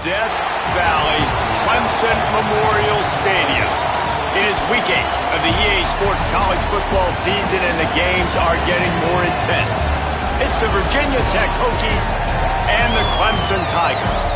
Death Valley Clemson Memorial Stadium. It is week 8 of the EA Sports college football season, and the games are getting more intense. It's the Virginia Tech Hokies and the Clemson Tigers.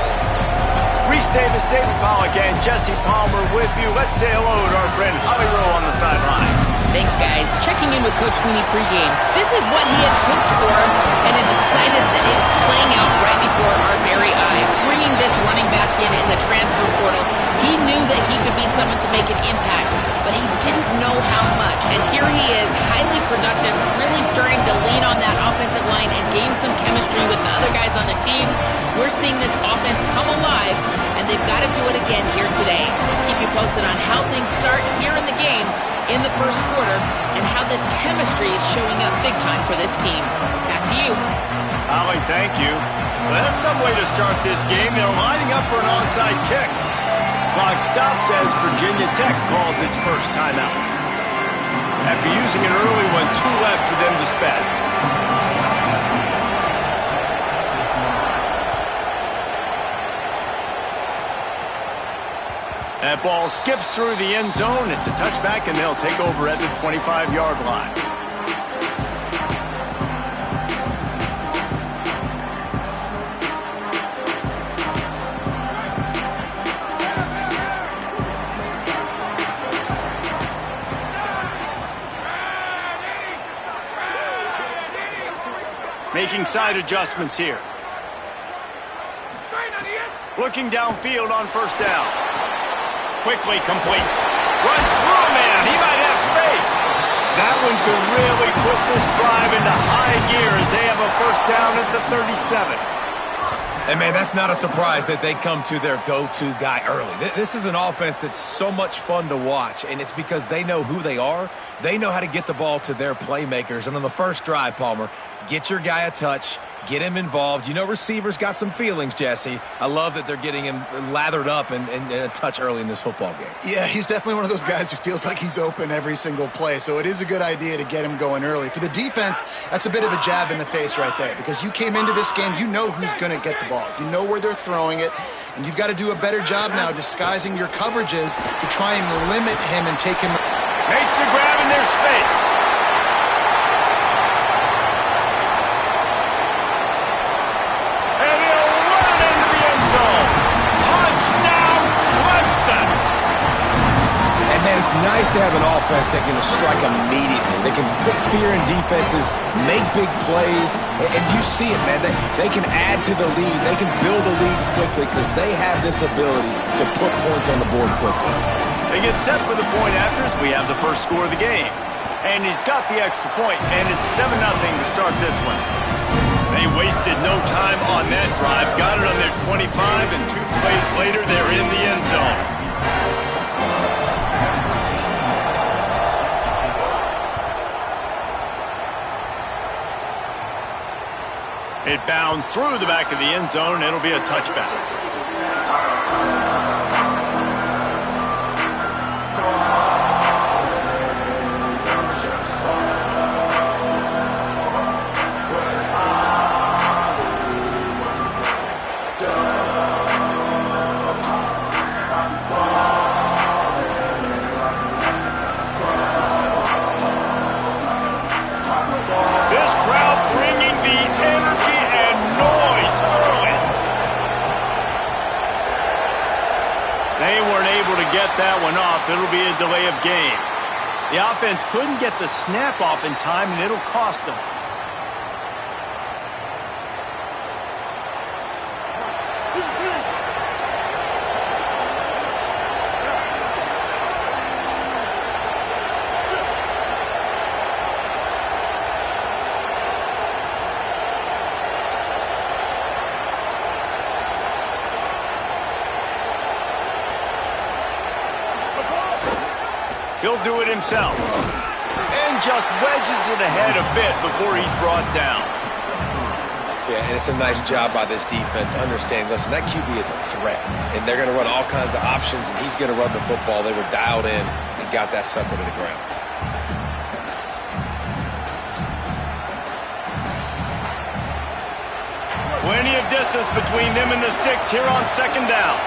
Reese Davis, David Pollack, and Jesse Palmer with you. Let's say hello to our friend Holly Rowe on the sideline. Thanks, guys. Checking in with Coach Sweeney pregame. This is what he had hoped for and is excited that it's playing out right before our very eyes. Bringing this running back in the transfer portal, he knew that he could be someone to make an impact, but he didn't know how much. And here he is, highly productive, really starting to lean on that offensive line and gain some chemistry with the other guys on the team. We're seeing this offense come alive, and they've got to do it again here today. Keep you posted on how things start here in the game in the first quarter and how this chemistry is showing up big time for this team. Back to you. Holly, thank you. Well, that's some way to start this game. They're lining up for an onside kick. Clock stops as Virginia Tech calls its first timeout. After using an early one, 2 left for them to spend. That ball skips through the end zone. It's a touchback, and they'll take over at the 25-yard line. Making side adjustments here. Looking downfield on first down. Quickly complete. Runs through a man. He might have space. That one could really put this drive into high gear as they have a first down at the 37. And, man, that's not a surprise that they come to their go-to guy early. This is an offense that's so much fun to watch, and it's because they know who they are. They know how to get the ball to their playmakers. And on the first drive, Palmer, get your guy a touch, get him involved. You know receivers got some feelings, Jesse. I love that they're getting him lathered up and a touch early in this football game. Yeah, he's definitely one of those guys who feels like he's open every single play, so it is a good idea to get him going early. For the defense, that's a bit of a jab in the face right there, because you came into this game, you know who's going to get the ball. You know where they're throwing it, and you've got to do a better job now disguising your coverages to try and limit him and take him. Makes the grab in their space. And he'll run it into the end zone. Touchdown, Clemson. And, man, it's nice to have an offense that can strike immediately. They can put fear in defenses, make big plays, and you see it, man. They can add to the lead. They can build a lead quickly because they have this ability to put points on the board quickly. They get set for the point afters. We have the first score of the game. And he's got the extra point, and it's 7-0 to start this one. They wasted no time on that drive. Got it on their 25, and 2 plays later, they're in the end zone. It bounds through the back of the end zone, and it'll be a touchback. Get that one off. It'll be a delay of game. The offense couldn't get the snap off in time, and it'll cost them. He'll do it himself. And just wedges it ahead a bit before he's brought down. Yeah, and it's a nice job by this defense understanding, listen, that QB is a threat. And they're going to run all kinds of options, and he's going to run the football. They were dialed in and got that sucker to the ground. Plenty of distance between them and the sticks here on second down.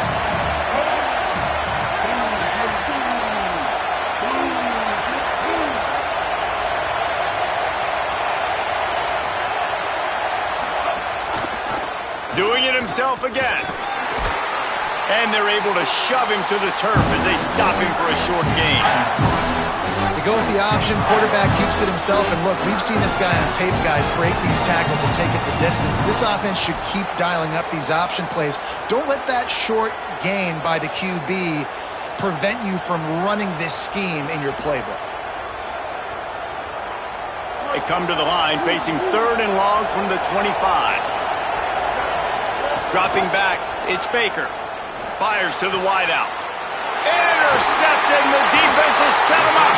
Doing it himself again. And they're able to shove him to the turf as they stop him for a short gain. They go with the option. Quarterback keeps it himself. And look, we've seen this guy on tape, guys, break these tackles and take it the distance. This offense should keep dialing up these option plays. Don't let that short gain by the QB prevent you from running this scheme in your playbook. They come to the line facing 3rd and long from the 25. Dropping back, it's Baker. Fires to the wideout. Intercepted, and the defense has set him up.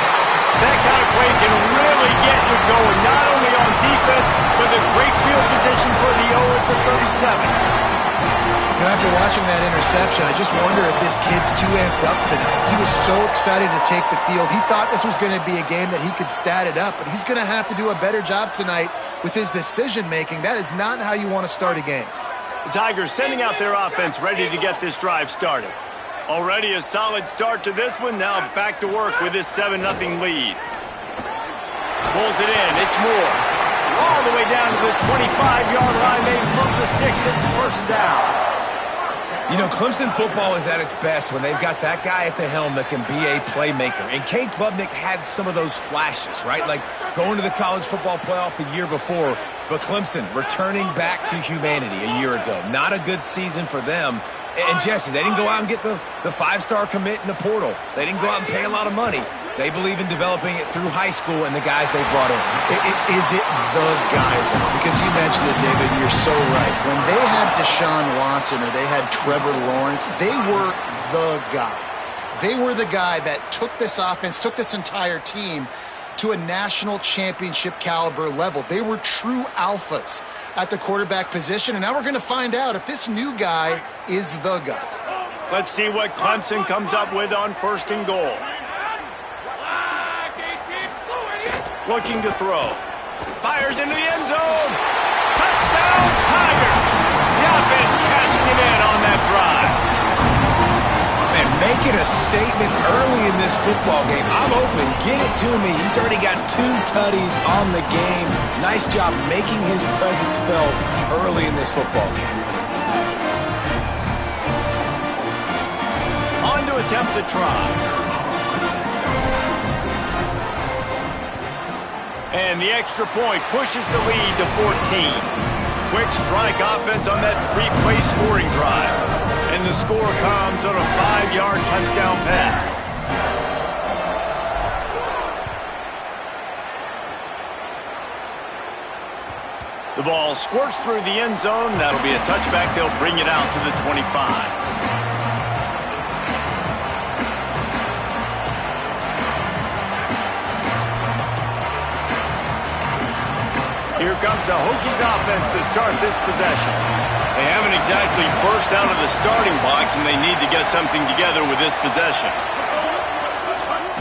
That kind of play can really get you going, not only on defense, but the great field position for the O at the 37. After watching that interception, I just wonder if this kid's too amped up tonight. He was so excited to take the field. He thought this was going to be a game that he could stat it up, but he's going to have to do a better job tonight with his decision-making. That is not how you want to start a game. The Tigers sending out their offense ready to get this drive started. Already a solid start to this one. Now back to work with this 7-0 lead. Pulls it in. It's Moore. All the way down to the 25-yard line. They move the sticks. It's first down. You know, Clemson football is at its best when they've got that guy at the helm that can be a playmaker. And Cade Klubnik had some of those flashes, right? Like going to the college football playoff the year before. But Clemson returning back to humanity a year ago. Not a good season for them. And Jesse, they didn't go out and get the 5-star commit in the portal. They didn't go out and pay a lot of money. They believe in developing it through high school and the guys they brought in. Is it the guy, though? Because you mentioned it, David, and you're so right. When they had Deshaun Watson or they had Trevor Lawrence, they were the guy. They were the guy that took this offense, took this entire team to a national championship caliber level. They were true alphas at the quarterback position, and now we're going to find out if this new guy is the guy. Let's see what Clemson comes up with on 1st and goal. Looking to throw. Fires into the end zone. Touchdown, Tigers. The offense cashing it in on that drive. And make it a statement early in this football game. I'm open. Get it to me. He's already got 2 tutties on the game. Nice job making his presence felt early in this football game. On to attempt to try. And the extra point pushes the lead to 14. Quick strike offense on that 3-play scoring drive. And the score comes on a 5-yard touchdown pass. The ball squirts through the end zone. That'll be a touchback. They'll bring it out to the 25. Here comes the Hokies offense to start this possession. They haven't exactly burst out of the starting blocks, and they need to get something together with this possession.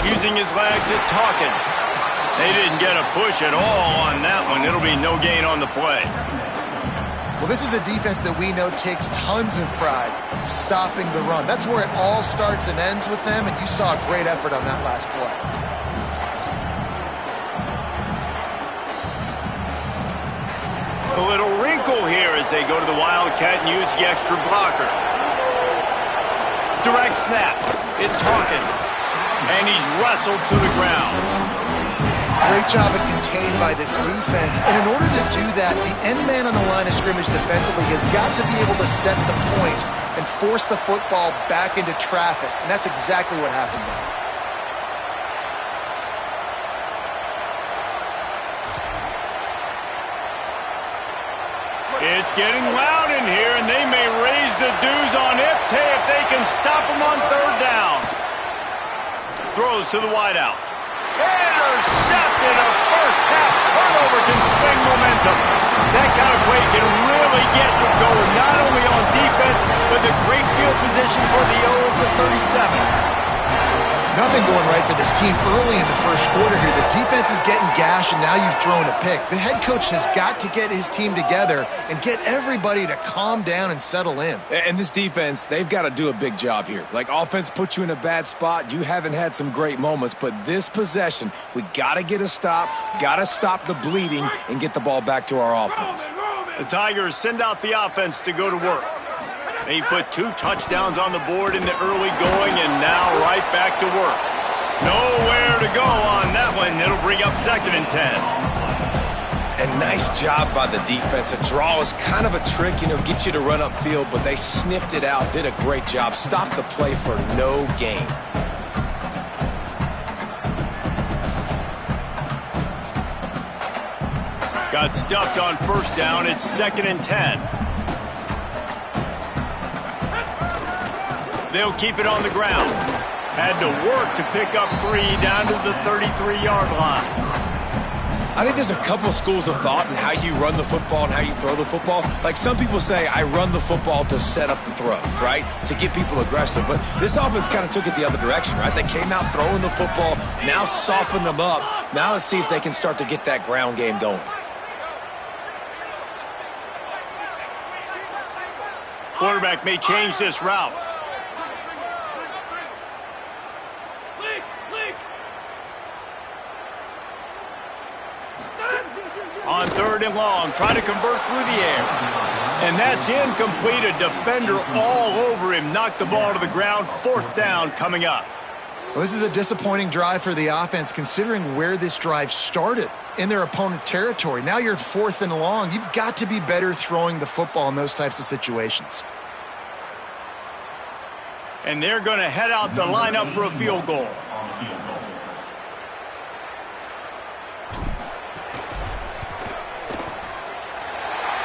Using his legs, it's Hawkins. They didn't get a push at all on that one. It'll be no gain on the play. Well, this is a defense that we know takes tons of pride stopping the run. That's where it all starts and ends with them, and you saw a great effort on that last play. A little wrinkle here as they go to the Wildcat and use the extra blocker. Direct snap. It's Hawkins. And he's wrestled to the ground. Great job of contained by this defense. And in order to do that, the end man on the line of scrimmage defensively has got to be able to set the point and force the football back into traffic. And that's exactly what happened there. It's getting loud in here, and they may raise the dues on Ipte if they can stop him on 3rd down. Throws to the wideout. Intercepted. A first-half turnover can swing momentum. That kind of play can really get you going, not only on defense, but the great field position for the O of the 37. Nothing going right for this team early in the first quarter here. The defense is getting gashed, and now you've thrown a pick. The head coach has got to get his team together and get everybody to calm down and settle in. And this defense, they've got to do a big job here. Like, offense puts you in a bad spot. You haven't had some great moments, but this possession, we got to get a stop, got to stop the bleeding, and get the ball back to our offense. The Tigers send out the offense to go to work. They put 2 touchdowns on the board in the early going, and now right back to work. Nowhere to go on that one. It'll bring up 2nd and 10. And nice job by the defense. A draw is kind of a trick, get you to run upfield, but they sniffed it out, did a great job, stopped the play for no gain. Got stuffed on 1st down. It's 2nd and 10. They'll keep it on the ground. Had to work to pick up 3 down to the 33-yard line. I think there's a couple schools of thought in how you run the football and how you throw the football. Like, some people say, I run the football to set up the throw, right? To get people aggressive. But this offense kind of took it the other direction, right? They came out throwing the football, now softened them up. Now let's see if they can start to get that ground game going. Quarterback may change this route. On 3rd and long, trying to convert through the air. And that's incomplete. A defender all over him. Knocked the ball to the ground. 4th down coming up. Well, this is a disappointing drive for the offense, considering where this drive started, in their opponent territory. Now you're at 4th and long. You've got to be better throwing the football in those types of situations. And they're going to head out to line up for a field goal.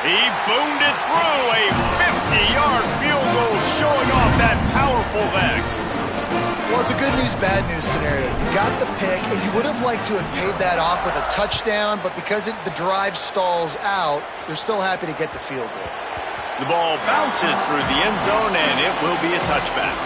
He boomed it through. A 50-yard field goal showing off that powerful leg. Well, it's a good news, bad news scenario. You got the pick, and you would have liked to have paid that off with a touchdown, but because the drive stalls out, you're still happy to get the field goal. The ball bounces through the end zone, and it will be a touchback.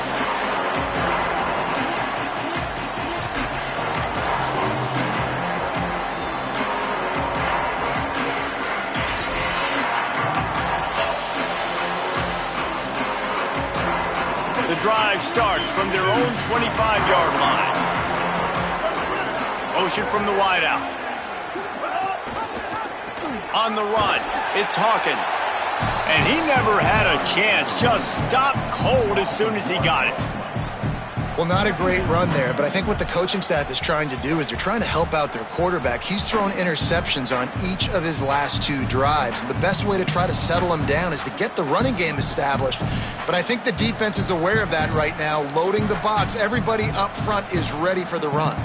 The drive starts from their own 25-yard line. Motion from the wideout. On the run, it's Hawkins. And he never had a chance. Just stopped cold as soon as he got it. Well, not a great run there, but I think what the coaching staff is trying to do is they're trying to help out their quarterback. He's thrown interceptions on each of his last 2 drives. And the best way to try to settle him down is to get the running game established. But I think the defense is aware of that right now, loading the box. Everybody up front is ready for the run.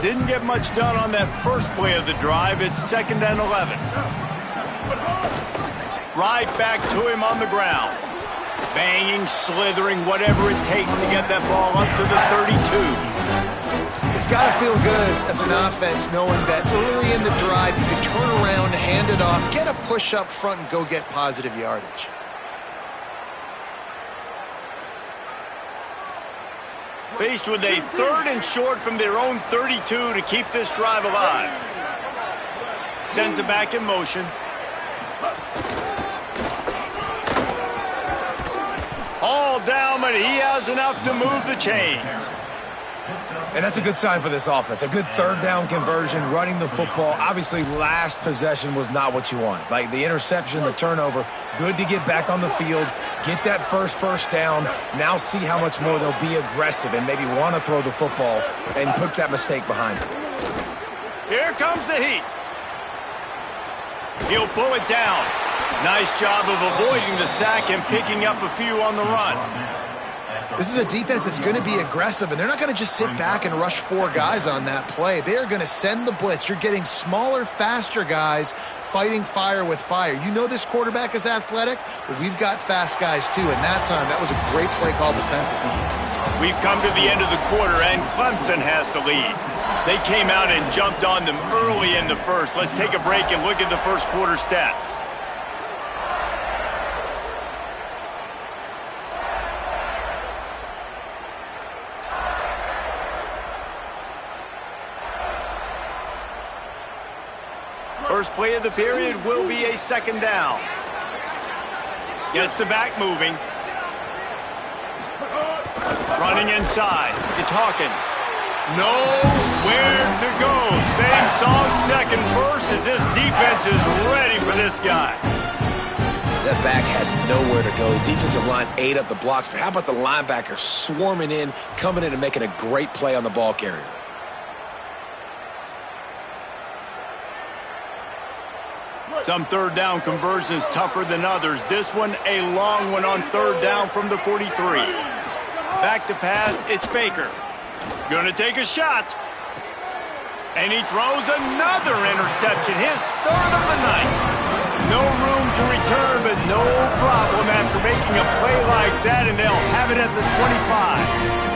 Didn't get much done on that first play of the drive. It's 2nd and 11. Right back to him on the ground. Banging, slithering, whatever it takes to get that ball up to the 32. It's got to feel good as an offense knowing that early in the drive you can turn around, hand it off, get a push up front, and go get positive yardage. Faced with a 3rd and short from their own 32 to keep this drive alive. Sends it back in motion. All down, but he has enough to move the chains. And that's a good sign for this offense. A good 3rd down conversion, running the football. Obviously, last possession was not what you wanted. Like the interception, the turnover, good to get back on the field, get that first down. Now see how much more they'll be aggressive and maybe want to throw the football and put that mistake behind them. Here comes the heat. He'll pull it down. Nice job of avoiding the sack and picking up a few on the run. This is a defense that's going to be aggressive, and they're not going to just sit back and rush 4 guys on that play. They are going to send the blitz. You're getting smaller, faster guys fighting fire with fire. You know this quarterback is athletic, but we've got fast guys too, and that time that was a great play call defensively. We've come to the end of the quarter, and Clemson has the lead. They came out and jumped on them early in the first. Let's take a break and look at the first quarter stats. first play of the period will be a second down. Gets the back moving. Running inside. It's Hawkins. Nowhere to go. Same song, second verse, as this defense is ready for this guy. That back had nowhere to go. Defensive line ate up the blocks, but how about the linebacker swarming in, coming in and making a great play on the ball carrier? Some third down conversions tougher than others. This one a long one on third down from the 43. Back to pass, it's Baker. Gonna take a shot. And he throws another interception, his third of the night. No room to return, but no problem after making a play like that, and they'll have it at the 25.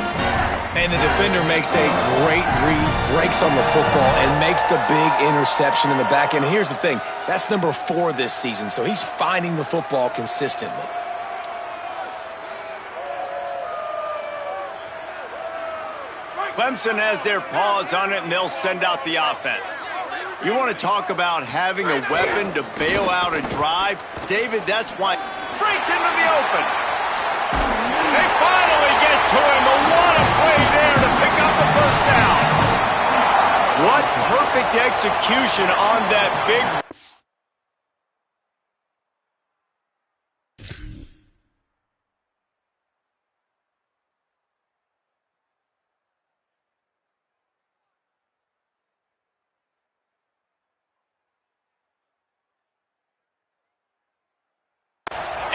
And the defender makes a great read, breaks on the football, and makes the big interception in the back end. And here's the thing, that's number 4 this season, so he's finding the football consistently. Clemson has their paws on it, and they'll send out the offense. You want to talk about having a weapon to bail out a drive? David, that's why. Breaks into the open. They finally get to him. A lot of play there to pick up the first down. What perfect execution on that big.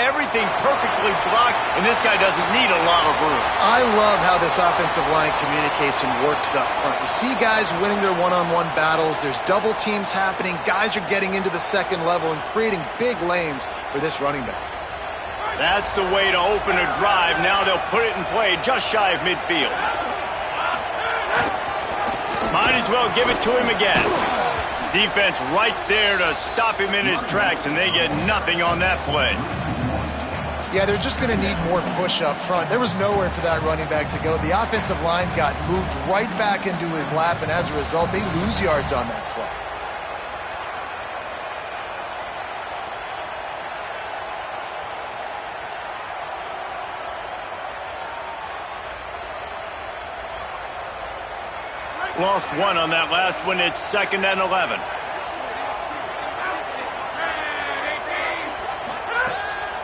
Everything perfectly blocked, and this guy doesn't need a lot of room. I love how this offensive line communicates and works up front. You see guys winning their one-on-one battles. There's double teams happening. Guys are getting into the second level and creating big lanes for this running back. That's the way to open a drive. Now they'll put it in play just shy of midfield. Might as well give it to him again. Defense right there to stop him in his tracks, and they get nothing on that play. Yeah, they're just going to need more push up front. There was nowhere for that running back to go. The offensive line got moved right back into his lap, and as a result, they lose yards on that play. Lost one on that last one. It's 2nd and 11.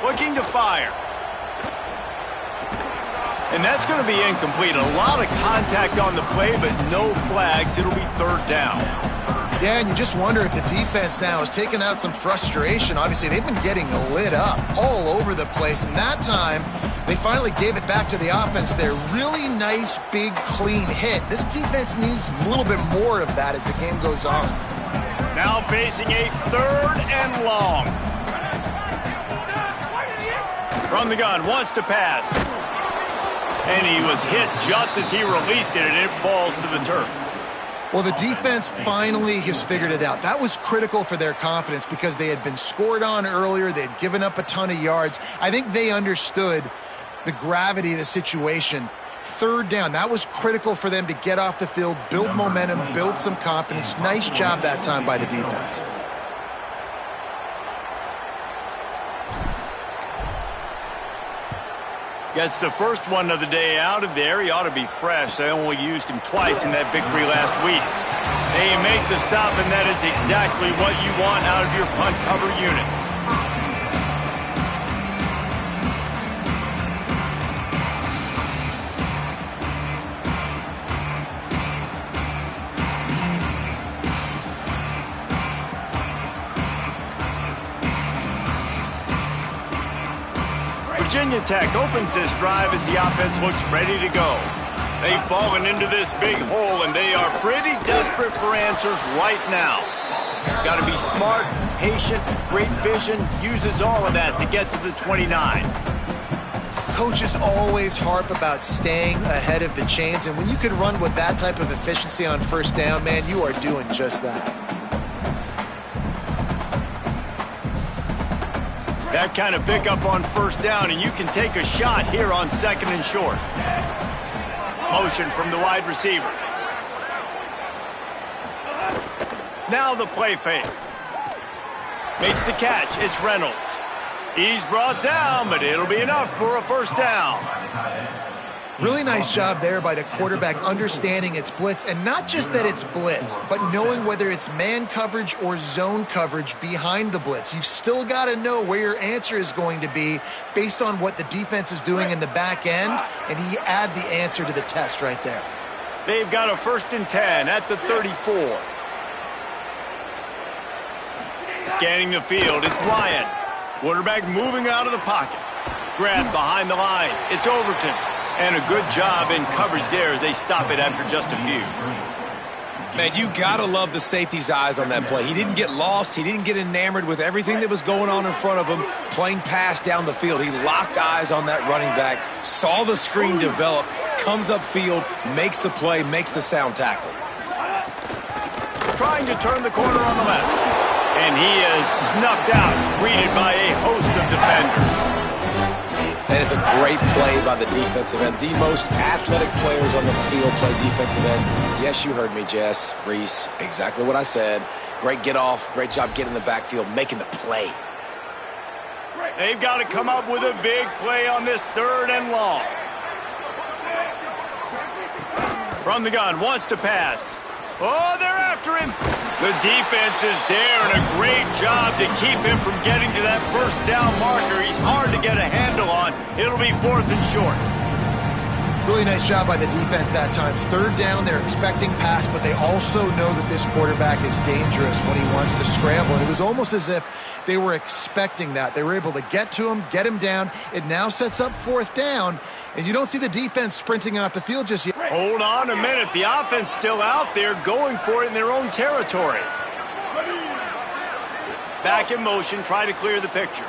Looking to fire. And that's going to be incomplete. A lot of contact on the play, but no flags. It'll be 3rd down. Yeah, and you just wonder if the defense now has taken out some frustration. Obviously, they've been getting lit up all over the place, and that time they finally gave it back to the offense there. Really nice, big, clean hit. This defense needs a little bit more of that as the game goes on. Now facing a 3rd and long. From the gun, wants to pass. And he was hit just as he released it, and it falls to the turf. Well, the defense finally has figured it out. That was critical for their confidence because they had been scored on earlier. They had given up a ton of yards. I think they understood the gravity of the situation. 3rd down, that was critical for them to get off the field, build momentum, build some confidence. Nice job that time by the defense. Gets the first one of the day out of there. He ought to be fresh. They only used him twice in that victory last week. They make the stop, and that is exactly what you want out of your punt cover unit. Virginia Tech opens this drive as the offense looks ready to go. They've fallen into this big hole, and they are pretty desperate for answers right now. Got to be smart, patient, great vision, uses all of that to get to the 29. Coaches always harp about staying ahead of the chains, and when you can run with that type of efficiency on 1st down, man, you are doing just that. That kind of pickup on 1st down, and you can take a shot here on 2nd and short. Motion from the wide receiver. Now the play fake. Makes the catch. It's Reynolds. He's brought down, but it'll be enough for a first down. Really nice job there by the quarterback understanding it's blitz, and not just that it's blitz, but knowing whether it's man coverage or zone coverage behind the blitz. You've still got to know where your answer is going to be based on what the defense is doing in the back end, and he add the answer to the test right there. They've got a 1st and 10 at the 34. Scanning the field, it's Bryant. Quarterback moving out of the pocket. Grabbed behind the line. It's Overton. And a good job in coverage there as they stop it after just a few. Man, you got to love the safety's eyes on that play. He didn't get lost. He didn't get enamored with everything that was going on in front of him, playing pass down the field. He locked eyes on that running back, saw the screen develop, comes upfield, makes the play, makes the sound tackle. Trying to turn the corner on the left. And he is snuffed out, greeted by a host of defenders. And it's a great play by the defensive end. The most athletic players on the field play defensive end. Yes, you heard me, Jess, Reese. Exactly what I said. Great get off. Great job getting in the backfield, making the play. They've got to come up with a big play on this 3rd and long. From the gun, wants to pass. Oh, they're after him. The defense is there, and a great job to keep him from getting to that first down marker. He's hard to get a handle on. It'll be 4th and short. Really nice job by the defense that time. 3rd down, they're expecting pass, but they also know that this quarterback is dangerous when he wants to scramble. And it was almost as if they were expecting that. They were able to get to him, get him down. It now sets up 4th down, and you don't see the defense sprinting off the field just yet. Hold on a minute. The offense still out there going for it in their own territory. Back in motion, try to clear the picture.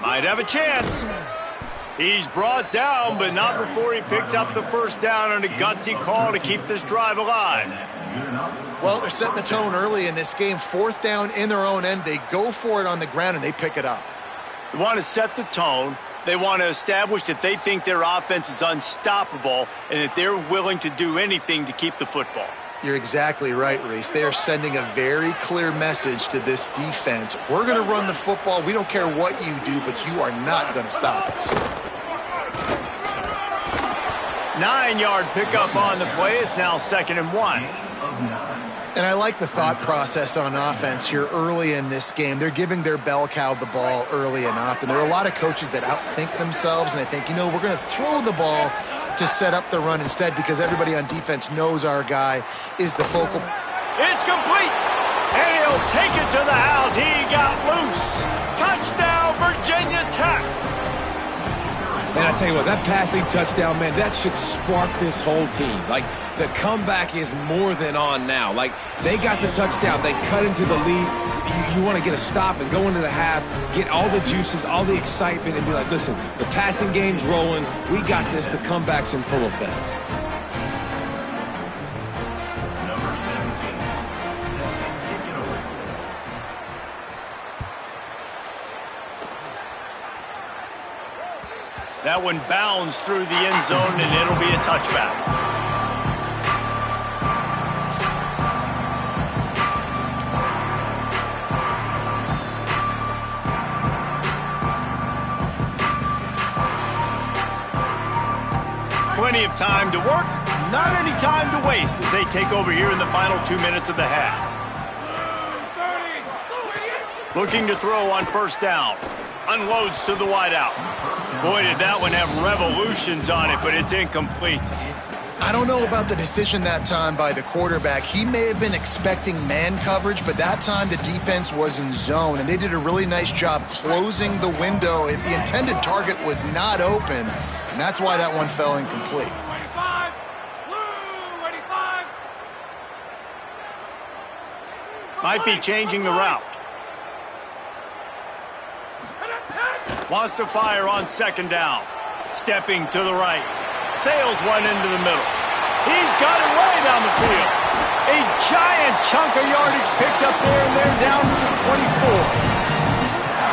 Might have a chance. He's brought down, but not before he picks up the first down on a gutsy call to keep this drive alive. Well, they're setting the tone early in this game. 4th down in their own end. They go for it on the ground, and they pick it up. They want to set the tone. They want to establish that they think their offense is unstoppable and that they're willing to do anything to keep the football. You're exactly right, Reese. They are sending a very clear message to this defense. We're going to run the football. We don't care what you do, but you are not going to stop us. 9-yard pickup on the play. It's now 2nd and 1. And I like the thought process on offense here early in this game. They're giving their bell cow the ball early and often. There are a lot of coaches that outthink themselves, and they think, we're going to throw the ball to set up the run instead because everybody on defense knows our guy is the focal. It's complete, and he'll take it to the house. He got loose. Touchdown, Virginia Tech. Man, I tell you what, that passing touchdown, man, that should spark this whole team. Like, the comeback is more than on now. Like, they got the touchdown. They cut into the lead. You want to get a stop and go into the half, get all the juices, all the excitement, and be like, listen, the passing game's rolling. We got this. The comeback's in full effect. That one bounds through the end zone, and it'll be a touchback. Plenty of time to work, not any time to waste as they take over here in the final 2 minutes of the half. Looking to throw on 1st down. Unloads to the wideout. Boy, did that one have revolutions on it, but it's incomplete. I don't know about the decision that time by the quarterback. He may have been expecting man coverage, but that time the defense was in zone, and they did a really nice job closing the window. The intended target was not open, and that's why that one fell incomplete. 25, blue, 25. Might be changing the route. Wants to fire on 2nd down. Stepping to the right. Sails one into the middle. He's got it way down the field. A giant chunk of yardage picked up there, and they're down to the 24.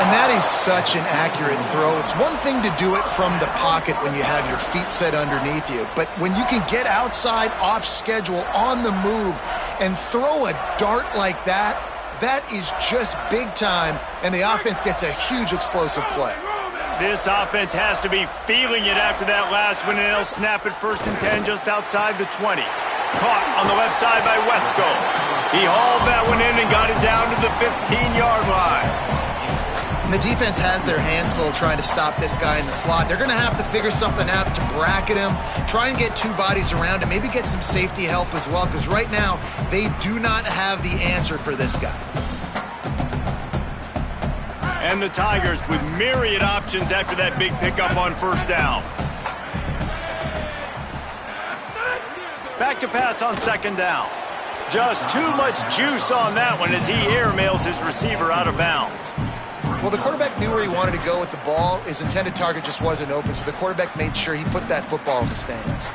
And And that is such an accurate throw. It's one thing to do it from the pocket when you have your feet set underneath you, but when you can get outside, off schedule, on the move, and throw a dart like that, that is just big time, and the offense gets a huge explosive play. This offense has to be feeling it after that last one, and they'll snap it 1st and 10 just outside the 20. Caught on the left side by Wesco. He hauled that one in and got it down to the 15-yard line. And the defense has their hands full trying to stop this guy in the slot. They're going to have to figure something out to bracket him, try and get 2 bodies around him, maybe get some safety help as well, because right now they do not have the answer for this guy. And the Tigers with myriad options after that big pickup on 1st down. Back to pass on 2nd down. Just too much juice on that one as he airmails his receiver out of bounds. Well, the quarterback knew where he wanted to go with the ball. His intended target just wasn't open, so the quarterback made sure he put that football in the stands.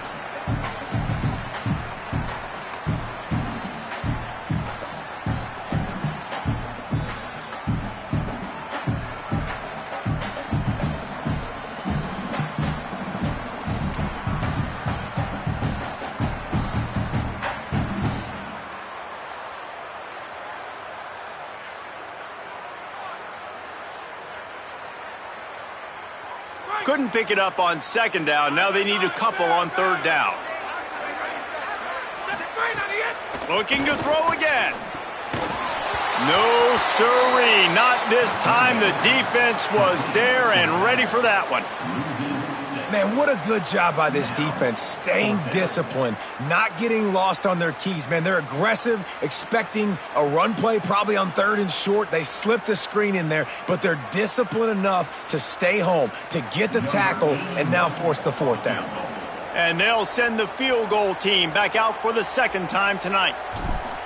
Couldn't pick it up on 2nd down. Now they need a couple on 3rd down. Looking to throw again. No, sirree. Not this time. The defense was there and ready for that one. Man, what a good job by this defense, staying disciplined, not getting lost on their keys. Man, they're aggressive, expecting a run play probably on 3rd and short. They slipped a screen in there, but they're disciplined enough to stay home, to get the tackle, and now force the 4th down. And they'll send the field goal team back out for the 2nd time tonight.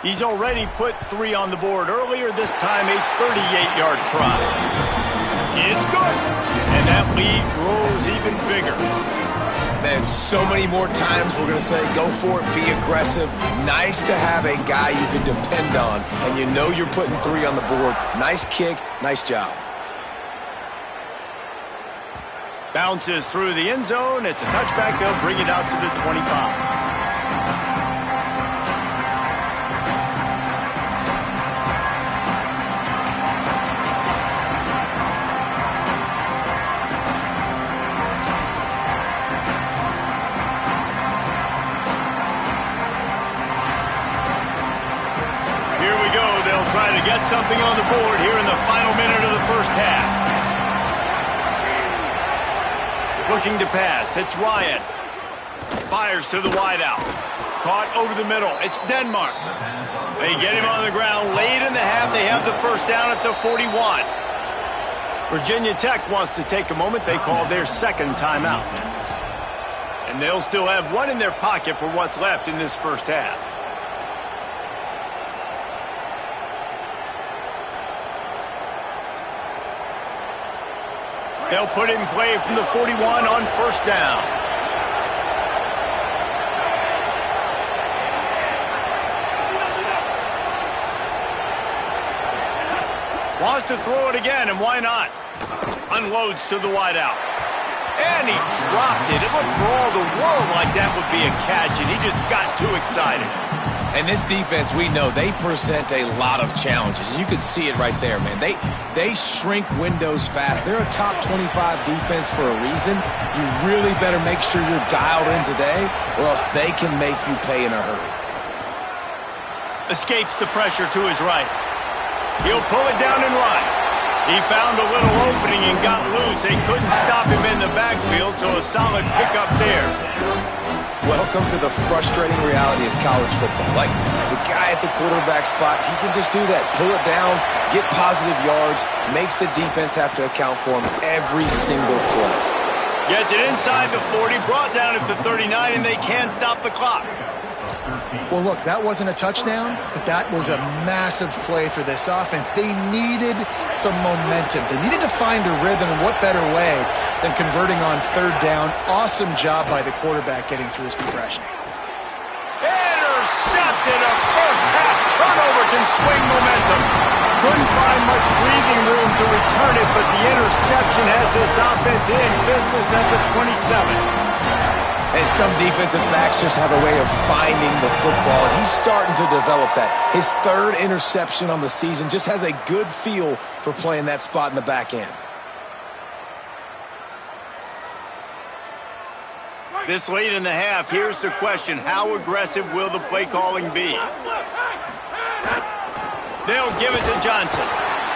He's already put 3 on the board earlier, this time a 38-yard try. It's good. And that lead grows even bigger. Man, so many more times we're going to say, go for it, be aggressive. Nice to have a guy you can depend on, and you know you're putting 3 on the board. Nice kick, nice job. Bounces through the end zone. It's a touchback. They'll bring it out to the 25. Trying to get something on the board here in the final minute of the 1st half. Looking to pass. It's Ryan. Fires to the wideout. Caught over the middle. It's Denmark. They get him on the ground late in the half. They have the 1st down at the 41. Virginia Tech wants to take a moment. They call their 2nd timeout. And they'll still have 1 in their pocket for what's left in this 1st half. They'll put it in play from the 41 on 1st down. Wants to throw it again, and why not? Unloads to the wideout. And he dropped it. It looked for all the world like that would be a catch, and he just got too excited. And this defense, we know, they present a lot of challenges. And you can see it right there, man. They shrink windows fast. They're a top 25 defense for a reason. You really better make sure you're dialed in today, or else they can make you pay in a hurry. Escapes the pressure to his right. He'll pull it down and run. He found a little opening and got loose. They couldn't stop him in the backfield, so a solid pickup there. Welcome to the frustrating reality of college football. Like, the guy at the quarterback spot, he can just do that. Pull it down, get positive yards, makes the defense have to account for him every single play. Gets it inside the 40, brought down at the 39, and they can't stop the clock. Well, look, that wasn't a touchdown, but that was a massive play for this offense. They needed some momentum. They needed to find a rhythm, and what better way than converting on 3rd down. Awesome job by the quarterback getting through his progression. Intercepted. A first half turnover can swing momentum. couldn't find much breathing room to return it, but the interception has this offense in business at the 27. And some defensive backs just have a way of finding the football. He's starting to develop that. His third interception on the season, just has a good feel for playing that spot in the back end. This late in the half, here's the question. How aggressive will the play calling be? They'll give it to Johnson.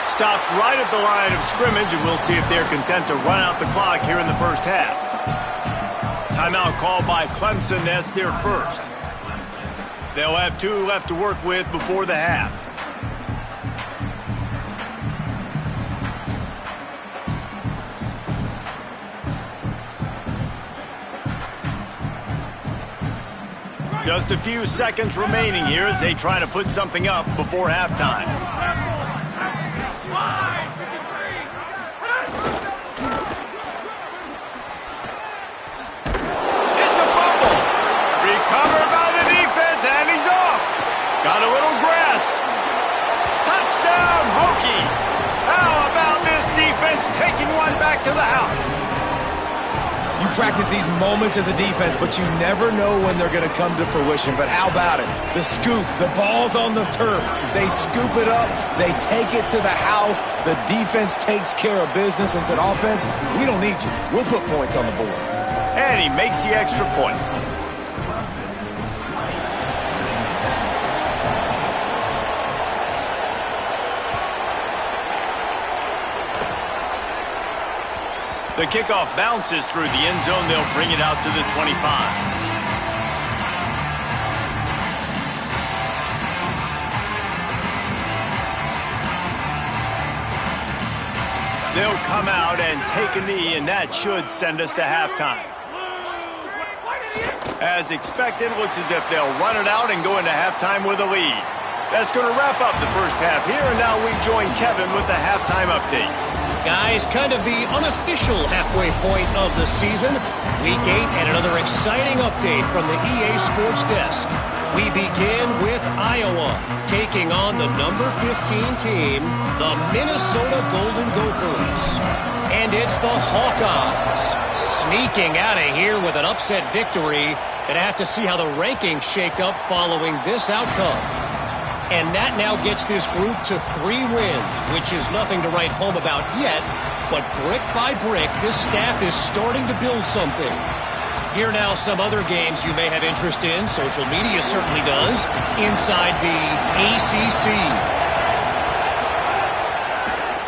Stopped right at the line of scrimmage, and we'll see if they're content to run out the clock here in the first half. Timeout called by Clemson. That's their first. They'll have 2 left to work with before the half. Just a few seconds remaining here as they try to put something up before halftime. It's a fumble. Recovered by the defense, and he's off. Got a little grass. Touchdown, Hokies. How about this defense taking one back to the house? You practice these moments as a defense, but you never know when they're going to come to fruition. But how about it? The scoop, the ball's on the turf. They scoop it up. They take it to the house. The defense takes care of business and said, offense, we don't need you. We'll put points on the board. And he makes the extra point. The kickoff bounces through the end zone. They'll bring it out to the 25. They'll come out and take a knee, and that should send us to halftime. As expected, looks as if they'll run it out and go into halftime with a lead. That's going to wrap up the first half here, and now we join Kevin with the halftime update. Guys, kind of the unofficial halfway point of the season. Week 8 and another exciting update from the EA Sports Desk. We begin with Iowa taking on the number 15 team, the Minnesota Golden Gophers. And it's the Hawkeyes sneaking out of here with an upset victory. Gonna have to see how the rankings shake up following this outcome. And that now gets this group to 3 wins, which is nothing to write home about yet. But brick by brick, this staff is starting to build something. Here now some other games you may have interest in. Social media certainly does. Inside the ACC.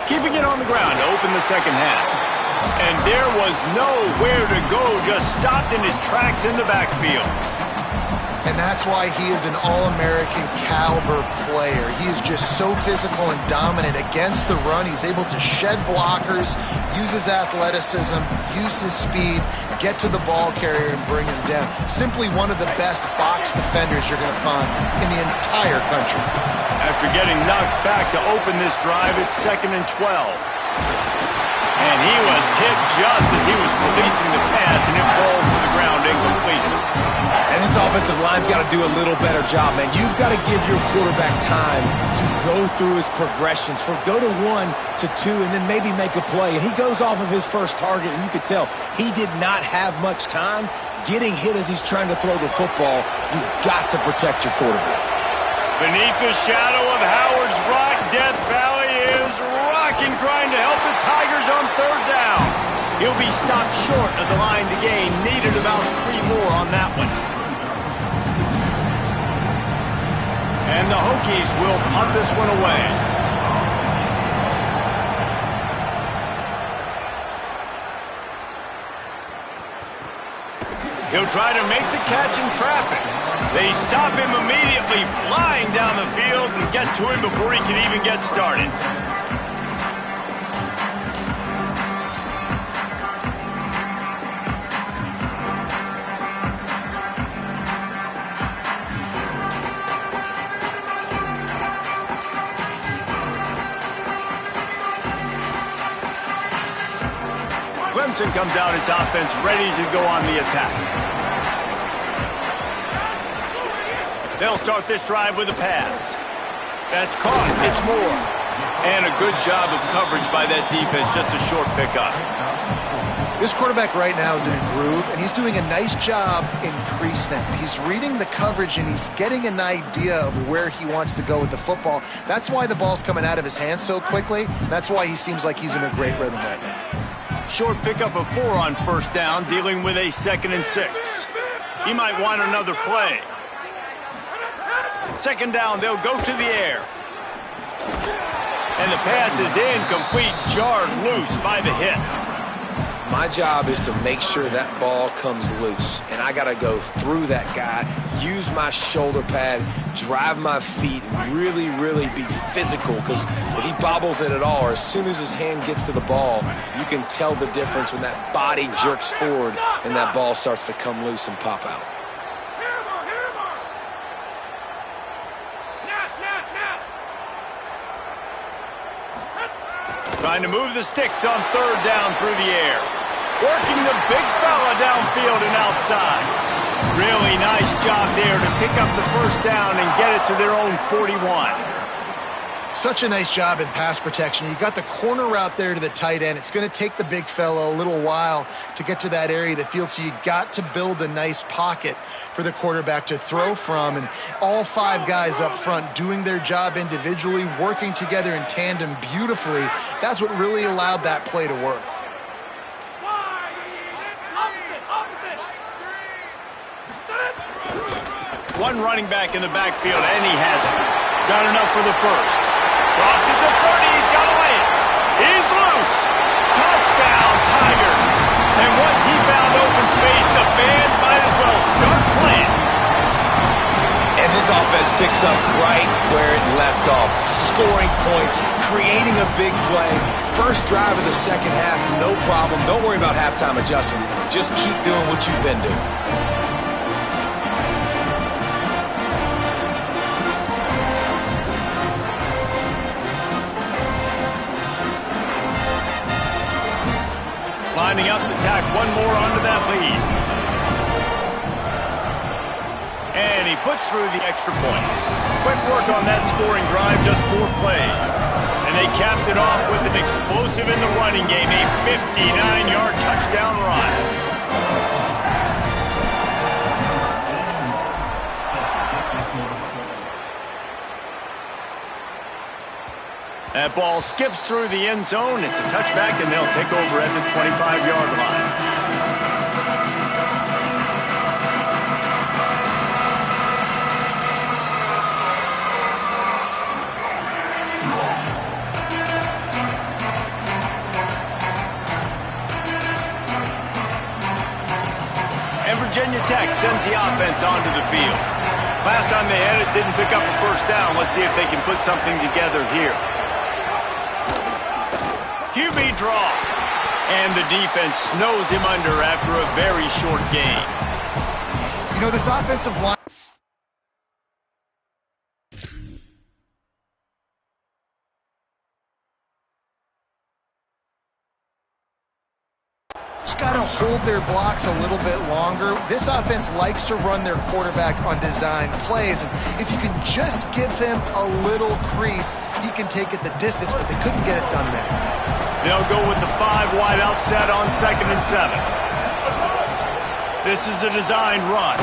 Keeping it on the ground to open the second half. And there was nowhere to go, just stopped in his tracks in the backfield. And that's why he is an All-American caliber player. He is just so physical and dominant against the run. He's able to shed blockers, use his athleticism, use his speed, get to the ball carrier and bring him down. Simply one of the best box defenders you're going to find in the entire country. After getting knocked back to open this drive, it's 2nd and 12. And he was hit just as he was releasing the pass, and it falls to the ground incompleted. And this offensive line's got to do a little better job, man. You've got to give your quarterback time to go through his progressions. Go to 1 to 2 and then maybe make a play. And he goes off of his first target, and you could tell he did not have much time. Getting hit as he's trying to throw the football, you've got to protect your quarterback. Beneath the shadow of Howard's Rock, Death Valley is rocking, trying to help the Tigers on 3rd down. He'll be stopped short of the line to gain. Needed about 3 more on that one. And the Hokies will punt this one away. He'll try to make the catch in traffic. They stop him immediately, flying down the field, and get to him before he can even get started. Clemson comes out its offense ready to go on the attack. They'll start this drive with a pass. That's caught. It's Moore. And a good job of coverage by that defense, just a short pickup. This quarterback right now is in a groove, and he's doing a nice job in pre-snap. He's reading the coverage, and he's getting an idea of where he wants to go with the football. That's why the ball's coming out of his hands so quickly. That's why he seems like he's in a great rhythm right now. Short pickup of 4 on first down, dealing with a 2nd and 6. He might want another play. 2nd down, they'll go to the air. And the pass is incomplete, jarred loose by the hit. My job is to make sure that ball comes loose, and I got to go through that guy, use my shoulder pad, drive my feet, and really, really be physical, because if he bobbles it at all, or as soon as his hand gets to the ball, you can tell the difference when that body jerks forward and that ball starts to come loose and pop out. Trying to move the sticks on 3rd down through the air. Working the big fella downfield and outside. Really nice job there to pick up the first down and get it to their own 41. Such a nice job in pass protection. You got the corner route there to the tight end. It's going to take the big fella a little while to get to that area of the field, so you got to build a nice pocket for the quarterback to throw from, and all 5 guys up front doing their job individually, working together in tandem beautifully. That's what really allowed that play to work. One running back in the backfield, and he has it. Got enough for the first. Crosses the 30, he's got to lay it. He's loose. Touchdown, Tigers. And once he found open space, the band might as well start playing. And this offense picks up right where it left off. Scoring points, creating a big play. First drive of the second half, no problem. Don't worry about halftime adjustments. Just keep doing what you've been doing. Lining up to tack one more onto that lead. And he puts through the extra point. Quick work on that scoring drive, just 4 plays. And they capped it off with an explosive in the running game, a 59-yard touchdown run. That ball skips through the end zone. It's a touchback, and they'll take over at the 25-yard line. And Virginia Tech sends the offense onto the field. Last time they had it, didn't pick up a first down. Let's see if they can put something together here. QB draw. And the defense snows him under after a very short game. You know, this offensive line just got to hold their blocks a little bit longer. This offense likes to run their quarterback on design plays, and if you can just give him a little crease, he can take it the distance, but they couldn't get it done there. They'll go with the 5 wide out set on 2nd and 7. This is a designed run.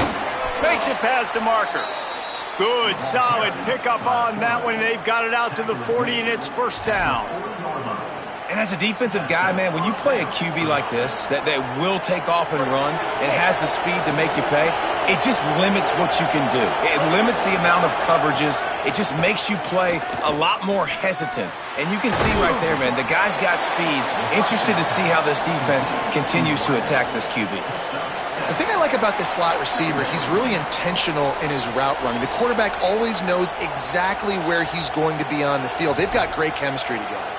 Makes it past the marker. Good, solid pickup on that one. They've got it out to the 40, and it's first down. And as a defensive guy, man, when you play a QB like this, that will take off and run and has the speed to make you pay, it just limits what you can do. It limits the amount of coverages. It just makes you play a lot more hesitant. And you can see right there, man, the guy's got speed. Interested to see how this defense continues to attack this QB. The thing I like about this slot receiver, he's really intentional in his route running. The quarterback always knows exactly where he's going to be on the field. They've got great chemistry together.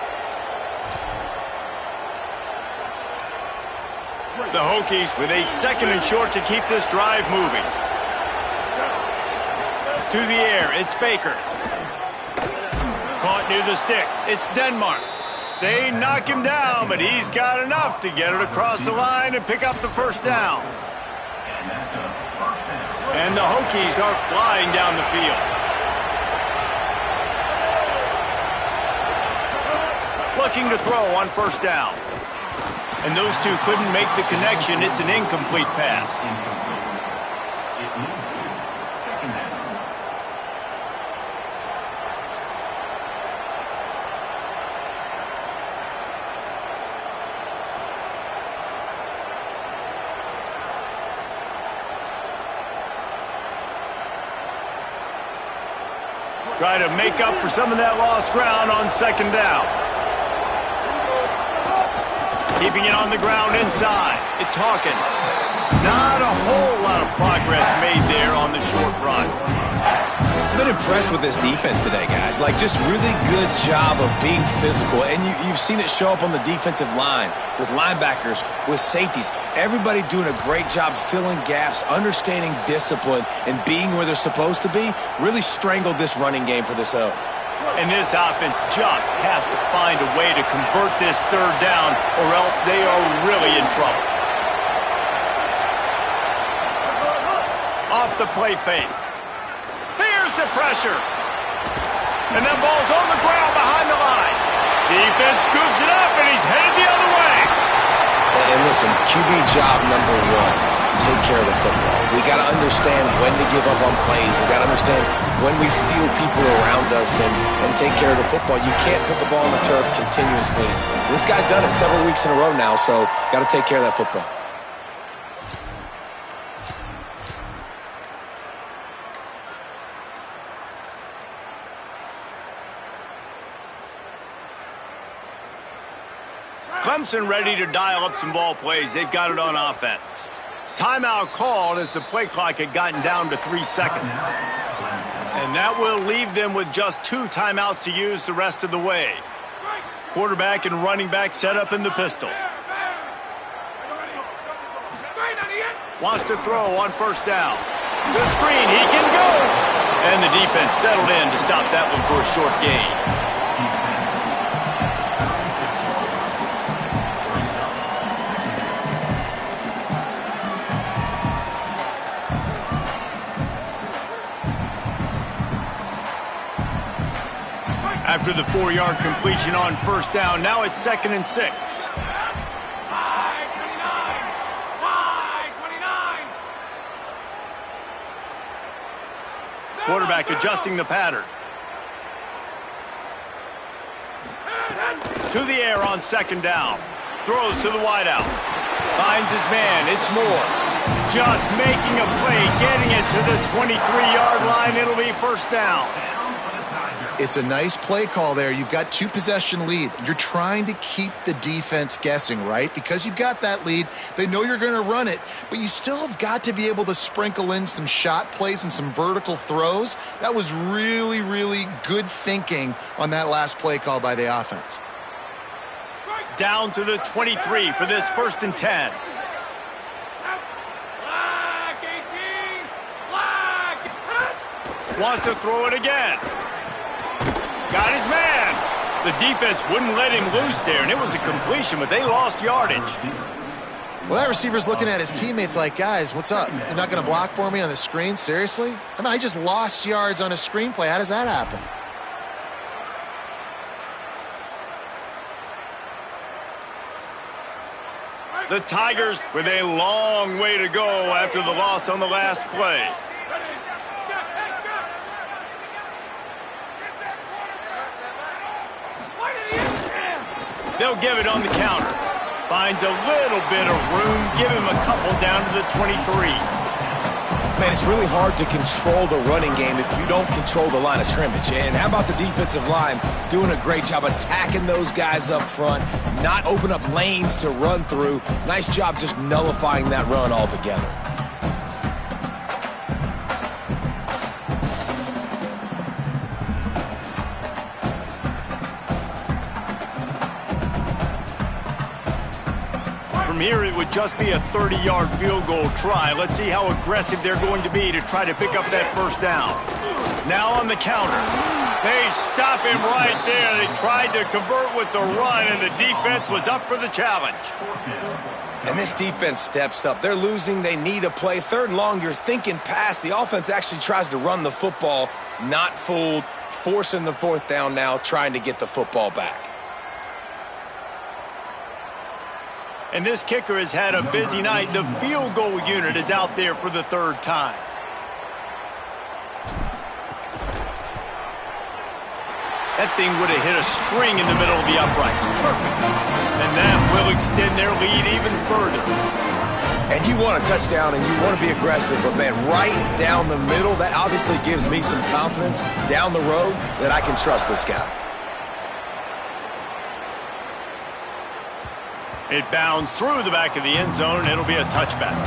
The Hokies with a 2nd and short to keep this drive moving. To the air, it's Baker. Caught near the sticks, it's Denmark. They knock him down, but he's got enough to get it across the line and pick up the first down. And the Hokies are flying down the field. Looking to throw on first down. And those two couldn't make the connection. It's an incomplete pass. Try to make up for some of that lost ground on second down. Keeping it on the ground inside. It's Hawkins. Not a whole lot of progress made there on the short run. I've been impressed with this defense today, guys. Like, just really good job of being physical. And you've seen it show up on the defensive line with linebackers, with safeties. Everybody doing a great job filling gaps, understanding discipline, and being where they're supposed to be. Really strangled this running game for this O. And this offense just has to find a way to convert this third down, or else they are really in trouble. Off the play fake. Here's the pressure. And that ball's on the ground behind the line. Defense scoops it up, and he's headed the other way. And listen, QB job number one, take care of the football. We got to understand when to give up on plays. We got to understand when we feel people around us and take care of the football. You can't put the ball on the turf continuously. This guy's done it several weeks in a row now, so got to take care of that football. Clemson ready to dial up some ball plays. They've got it on offense. Timeout called as the play clock had gotten down to 3 seconds. And that will leave them with just 2 timeouts to use the rest of the way. Quarterback and running back set up in the pistol. Wants to throw on first down. The screen, he can go! And the defense settled in to stop that one for a short gain. After the 4-yard completion on first down, now it's 2nd and 6. Quarterback adjusting the pattern. To the air on second down. Throws to the wideout. Finds his man. It's Moore. Just making a play, getting it to the 23-yard line. It'll be first down. It's a nice play call there. You've got 2-possession lead. You're trying to keep the defense guessing, right? Because you've got that lead. They know you're going to run it, but you still have got to be able to sprinkle in some shot plays and some vertical throws. That was really, really good thinking on that last play call by the offense. Down to the 23 for this 1st and 10. Wants to throw it again. Got his man. The defense wouldn't let him loose there, and it was a completion, but they lost yardage. Well, that receiver's looking at his teammates like, guys, what's up? You're not going to block for me on the screen? Seriously? I mean, I just lost yards on a screenplay. How does that happen? The Tigers with a long way to go after the loss on the last play. They'll give it on the counter. Finds a little bit of room. Give him a couple down to the 23. Man, it's really hard to control the running game if you don't control the line of scrimmage. And how about the defensive line doing a great job attacking those guys up front, not open up lanes to run through. Nice job just nullifying that run altogether. From here, it would just be a 30-yard field goal try. Let's see how aggressive they're going to be to try to pick up that first down. Now on the counter. They stop him right there. They tried to convert with the run, and the defense was up for the challenge. And this defense steps up. They're losing. They need a play. 3rd and long, you're thinking pass. The offense actually tries to run the football. Not fooled. Forcing the 4th down now, trying to get the football back. And this kicker has had a busy night. The field goal unit is out there for the third time. That thing would have hit a string in the middle of the uprights. Perfect. And that will extend their lead even further. And you want a touchdown and you want to be aggressive, but man, right down the middle, that obviously gives me some confidence down the road that I can trust this guy. It bounds through the back of the end zone, and it'll be a touchback.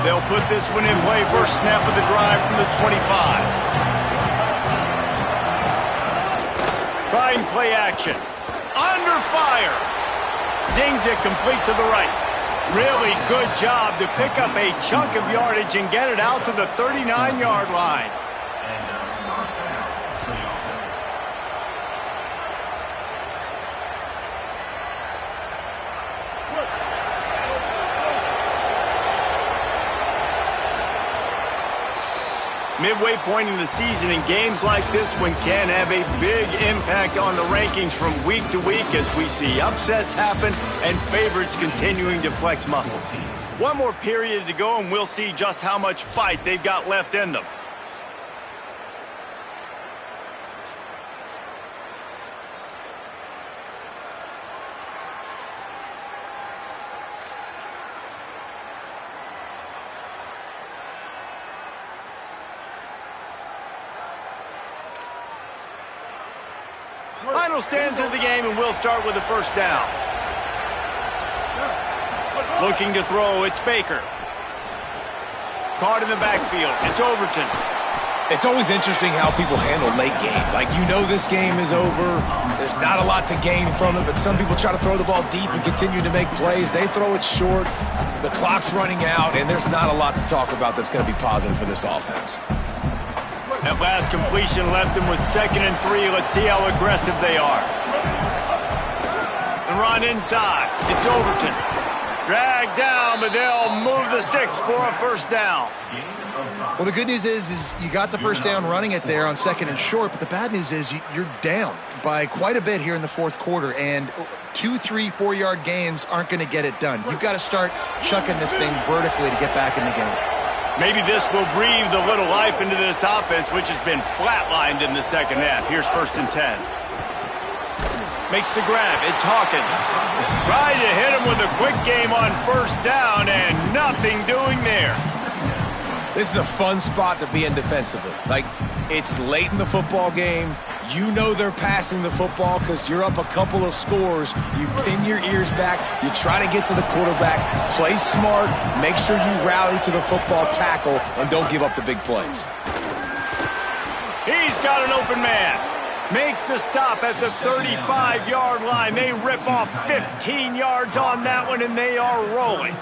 They'll put this one in play. First snap of the drive from the 25. Trying play action. Under fire. Zings it complete to the right. Really good job to pick up a chunk of yardage and get it out to the 39-yard line. Midway point in the season, and games like this one can have a big impact on the rankings from week to week as we see upsets happen and favorites continuing to flex muscle. One more period to go, and we'll see just how much fight they've got left in them. Final stands of the game, and we'll start with the first down. Looking to throw, it's Baker. Caught in the backfield, it's Overton. It's always interesting how people handle late game. Like, you know this game is over. There's not a lot to gain from it, but some people try to throw the ball deep and continue to make plays. They throw it short. The clock's running out, and there's not a lot to talk about that's going to be positive for this offense. That last completion left them with 2nd and 3. Let's see how aggressive they are. The run inside. It's Overton. Dragged down, but they'll move the sticks for a first down. Well, the good news is you got the first down running it there on 2nd and short, but the bad news is you're down by quite a bit here in the fourth quarter, and 2, 3, 4-yard gains aren't going to get it done. You've got to start chucking this thing vertically to get back in the game. Maybe this will breathe a little life into this offense, which has been flatlined in the second half. Here's 1st and 10. Makes the grab. It's Hawkins. Tried to hit him with a quick game on first down, and nothing doing there. This is a fun spot to be in defensively. Like, it's late in the football game. You know they're passing the football because you're up a couple of scores. You pin your ears back. You try to get to the quarterback. Play smart. Make sure you rally to the football tackle and don't give up the big plays. He's got an open man. Makes the stop at the 35-yard line. They rip off 15 yards on that one, and they are rolling.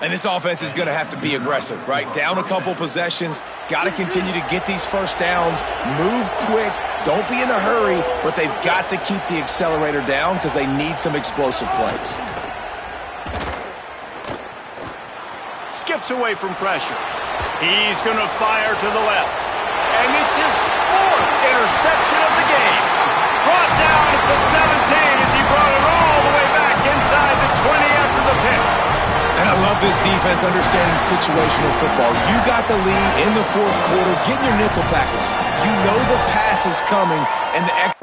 And this offense is going to have to be aggressive, right? Down a couple possessions. Got to continue to get these first downs. Move quick. Don't be in a hurry, but they've got to keep the accelerator down because they need some explosive plays. Skips away from pressure. He's going to fire to the left. And it's his 4th interception of the game. Brought down at the 17 as he brought it all the way back inside the 20 after the pick. And I love this defense understanding situational football. You got the lead in the fourth quarter. Get in your nickel packages. You know the pass is coming, and the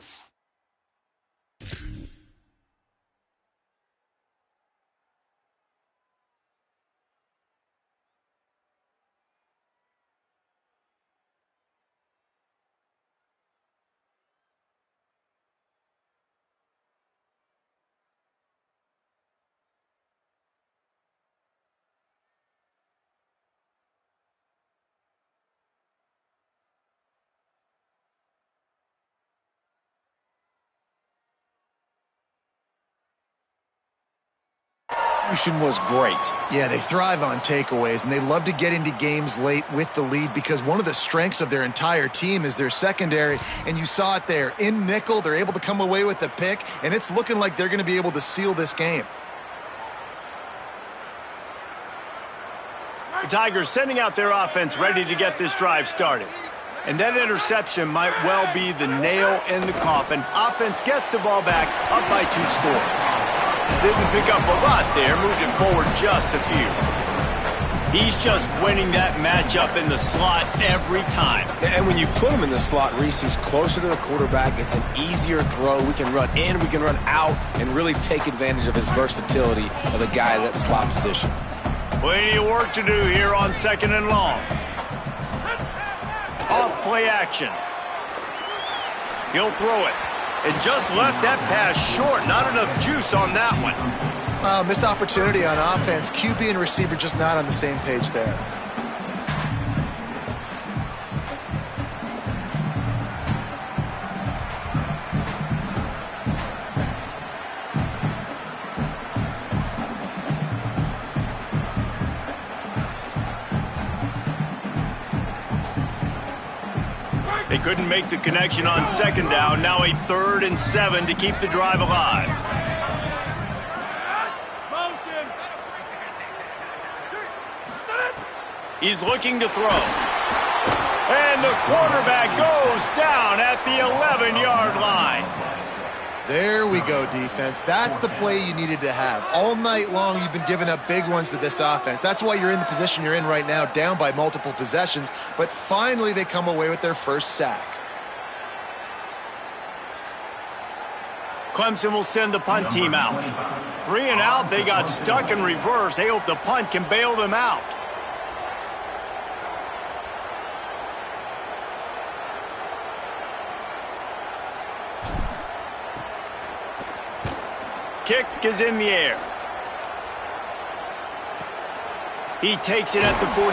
execution was great. Yeah, they thrive on takeaways, and they love to get into games late with the lead because one of the strengths of their entire team is their secondary, and you saw it there. In nickel, they're able to come away with the pick, and it's looking like they're going to be able to seal this game. The Tigers sending out their offense ready to get this drive started. And that interception might well be the nail in the coffin. Offense gets the ball back, up by 2 scores. Didn't pick up a lot there, moved it forward just a few. He's just winning that matchup in the slot every time. And when you put him in the slot, Reese, he's closer to the quarterback. It's an easier throw. We can run in, we can run out, and really take advantage of his versatility of the guy at that slot position. Plenty of work to do here on 2nd and long. Off play action. He'll throw it. And just left that pass short. Not enough juice on that one. Missed opportunity on offense. QB and receiver just not on the same page there. They couldn't make the connection on 2nd down. Now a 3rd and 7 to keep the drive alive. He's looking to throw. And the quarterback goes down at the 11-yard line. There we go, defense. That's the play you needed to have. All night long, you've been giving up big ones to this offense. That's why you're in the position you're in right now, down by multiple possessions. But finally, they come away with their first sack. Clemson will send the punt team out. 3 and out, they got stuck in reverse. They hope the punt can bail them out. Kick is in the air. He takes it at the 45.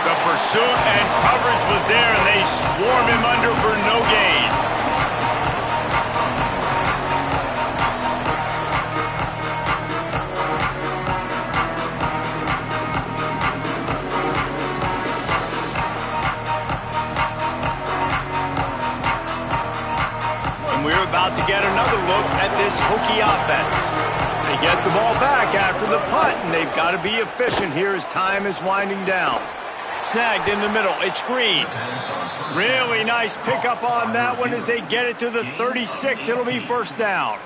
The pursuit and coverage was there, and they swarm him under for no gain. And we're about to get another look at this Hokie offense. They get the ball back after the punt, and they've got to be efficient here as time is winding down. Snagged in the middle. It's Green. Really nice pickup on that one as they get it to the 36. It'll be 1st down.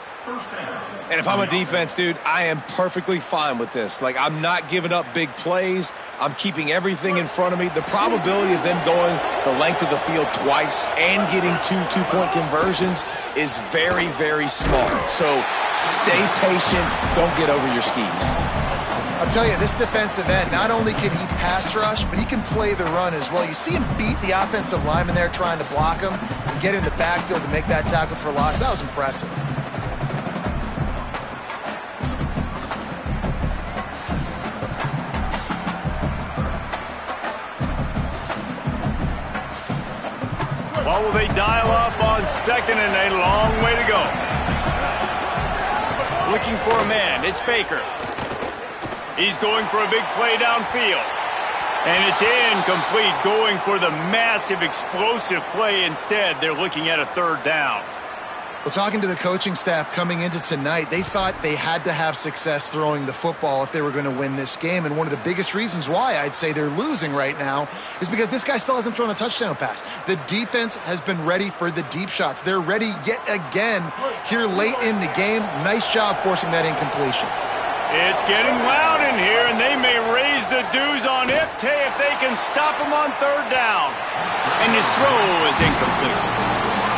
And if I'm a defense, dude, I am perfectly fine with this. Like, I'm not giving up big plays. I'm keeping everything in front of me. The probability of them going the length of the field twice and getting 2 two-point conversions is very, very small. So stay patient. Don't get over your skis. I'll tell you, this defensive end, not only can he pass rush, but he can play the run as well. You see him beat the offensive lineman there trying to block him and get in the backfield to make that tackle for loss. That was impressive. What will they dial up on 2nd and a long way to go? Looking for a man. It's Baker. He's going for a big play downfield. And it's incomplete, going for the massive explosive play instead. They're looking at a 3rd down. Well, talking to the coaching staff coming into tonight, they thought they had to have success throwing the football if they were going to win this game. And one of the biggest reasons why I'd say they're losing right now is because this guy still hasn't thrown a touchdown pass. The defense has been ready for the deep shots. They're ready yet again here late in the game. Nice job forcing that incompletion. It's getting loud in here, and they may raise the dues on Ipte if they can stop him on 3rd down. And his throw is incomplete.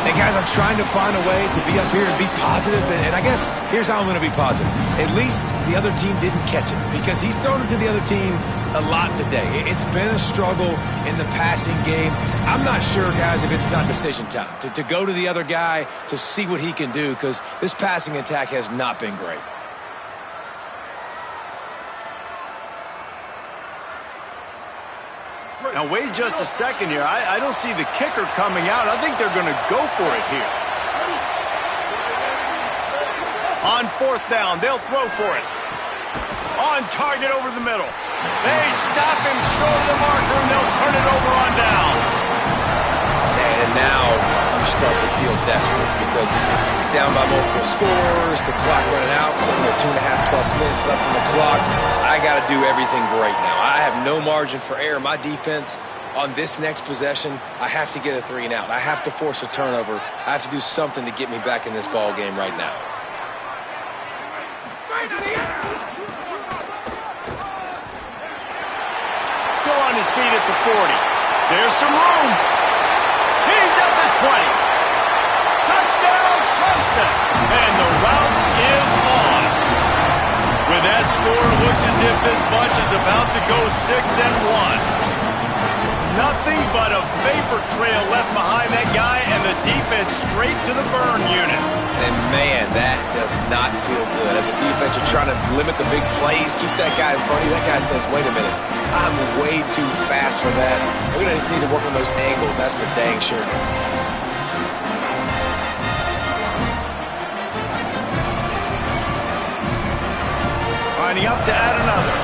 Hey, guys, I'm trying to find a way to be up here and be positive, and I guess here's how I'm going to be positive. At least the other team didn't catch it, because he's thrown it to the other team a lot today. It's been a struggle in the passing game. I'm not sure, guys, if it's not decision time to go to the other guy to see what he can do, because this passing attack has not been great. Now, wait just a second here. I don't see the kicker coming out. I think they're going to go for it here. On 4th down, they'll throw for it. On target over the middle. They stop him short of the marker, and they'll turn it over on downs. And now you start to feel desperate because down by multiple scores, the clock running out, playing with 2.5+ minutes left on the clock. I got to do everything great now. I have no margin for error. My defense on this next possession, I have to get a 3 and out. I have to force a turnover. I have to do something to get me back in this ball game right now. Still on his feet at the 40. There's some room. He's at the 20. Touchdown, Clemson. And the route is on. With that score, it looks as if this bunch is about to go 6-1. Nothing but a vapor trail left behind that guy, and the defense straight to the burn unit. And man, that does not feel good. As a defense, you're trying to limit the big plays, keep that guy in front of you. That guy says, wait a minute, I'm way too fast for that. We're going to just need to work on those angles. That's for dang sure. Lining up to add another.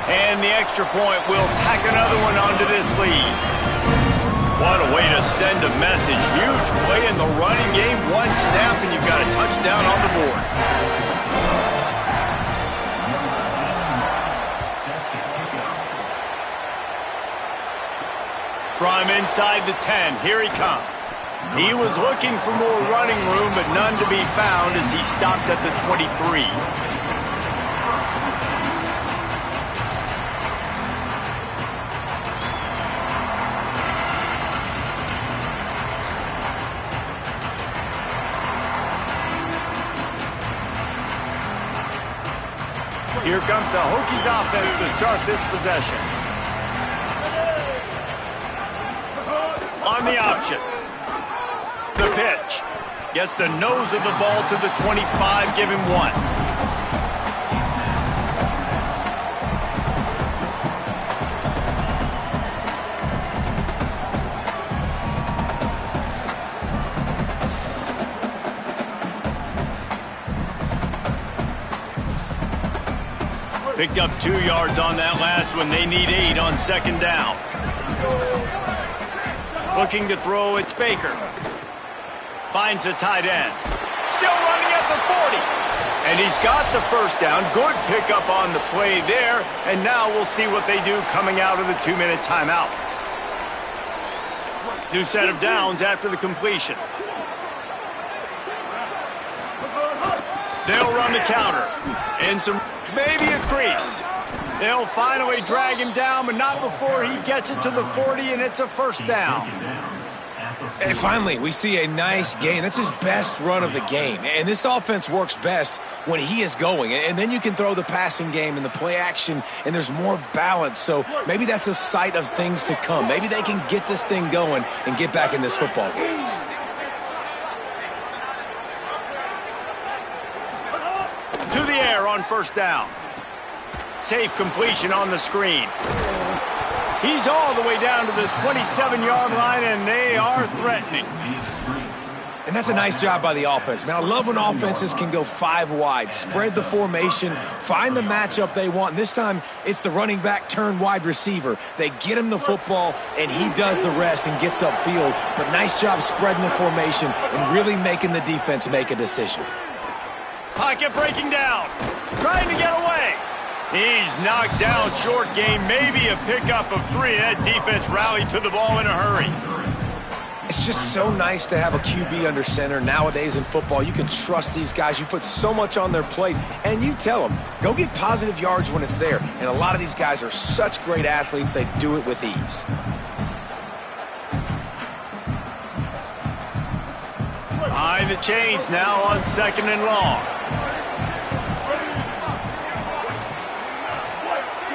And the extra point will tack another one onto this lead. What a way to send a message. Huge play in the running game. One snap and you've got a touchdown on the board. From inside the 10, here he comes. He was looking for more running room, but none to be found as he stopped at the 23. Here comes the Hokies offense to start this possession. On the option. The pitch. Gets the nose of the ball to the 25, give him 1. Picked up 2 yards on that last one. They need 8 on second down. Looking to throw, it's Baker. Finds the tight end. Still running at the 40. And he's got the first down. Good pickup on the play there. And now we'll see what they do coming out of the 2-minute timeout. New set of downs after the completion. They'll run the counter. And some... maybe a crease. They'll finally drag him down, but not before he gets it to the 40, and it's a first down. And finally, we see a nice gain. That's his best run of the game. And this offense works best when he is going. And then you can throw the passing game and the play action, and there's more balance. So maybe that's a sight of things to come. Maybe they can get this thing going and get back in this football game. To the air on first down. Safe completion on the screen. He's all the way down to the 27-yard line, and they are threatening. And that's a nice job by the offense. Man, I love when offenses can go 5 wide, spread the formation, find the matchup they want. And this time, it's the running back turn wide receiver. They get him the football, and he does the rest and gets upfield. But nice job spreading the formation and really making the defense make a decision. Pocket breaking down. Trying to get away. He's knocked down short game. Maybe a pickup of 3. That defense rallied to the ball in a hurry. It's just so nice to have a QB under center. Nowadays in football, you can trust these guys. You put so much on their plate, and you tell them, go get positive yards when it's there. And a lot of these guys are such great athletes, they do it with ease. Behind the chains now on second and long.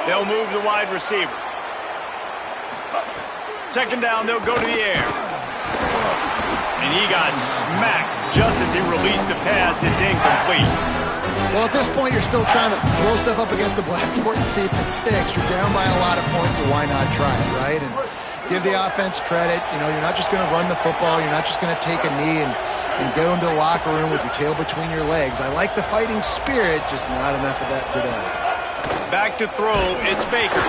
They'll move the wide receiver. Second down, they'll go to the air. And he got smacked just as he released the pass. It's incomplete. Well, at this point, you're still trying to throw stuff up against the blackboard and see if it sticks. You're down by a lot of points, so why not try it, right? And Give the offense credit. You know, you're not just going to run the football. You're not just going to take a knee and go into the locker room with your tail between your legs. I like the fighting spirit, just not enough of that today. Back to throw, it's Baker.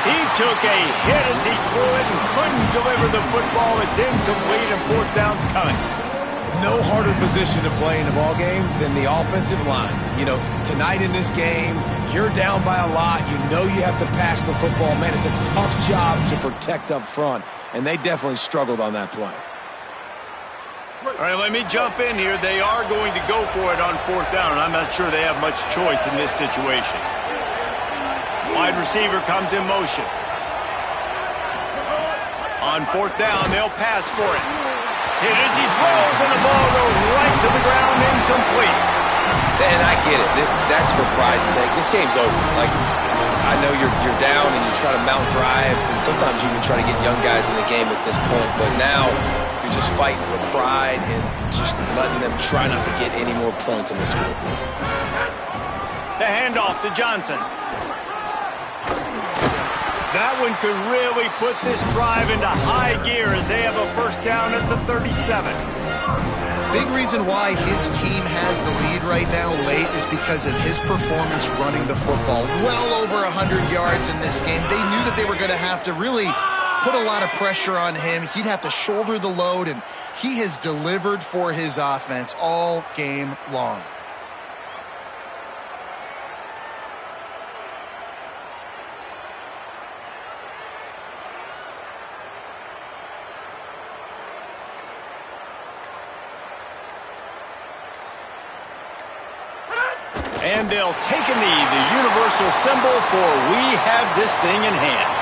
He took a hit as he threw it and couldn't deliver the football. It's incomplete and fourth down's coming. No harder position to play in a ball game than the offensive line. You know, tonight in this game, you're down by a lot. You know you have to pass the football. Man, it's a tough job to protect up front, and they definitely struggled on that play. All right, let me jump in here. They are going to go for it on fourth down, and I'm not sure they have much choice in this situation. Wide receiver comes in motion. On fourth down, they'll pass for it. Hit as he throws, and the ball goes right to the ground, incomplete. And I get it. That's for pride's sake. This game's over. Like, I know you're down and you try to mount drives, and sometimes you even try to get young guys in the game at this point. But now you're just fighting for pride and just letting them try not to get any more points on the scoreboard. The handoff to Johnson. That one could really put this drive into high gear as they have a first down at the 37. Big reason why his team has the lead right now late is because of his performance running the football. Well over 100 yards in this game. They knew that they were going to have to really put a lot of pressure on him. He'd have to shoulder the load, and he has delivered for his offense all game long. And they'll take a knee, the universal symbol for we have this thing in hand.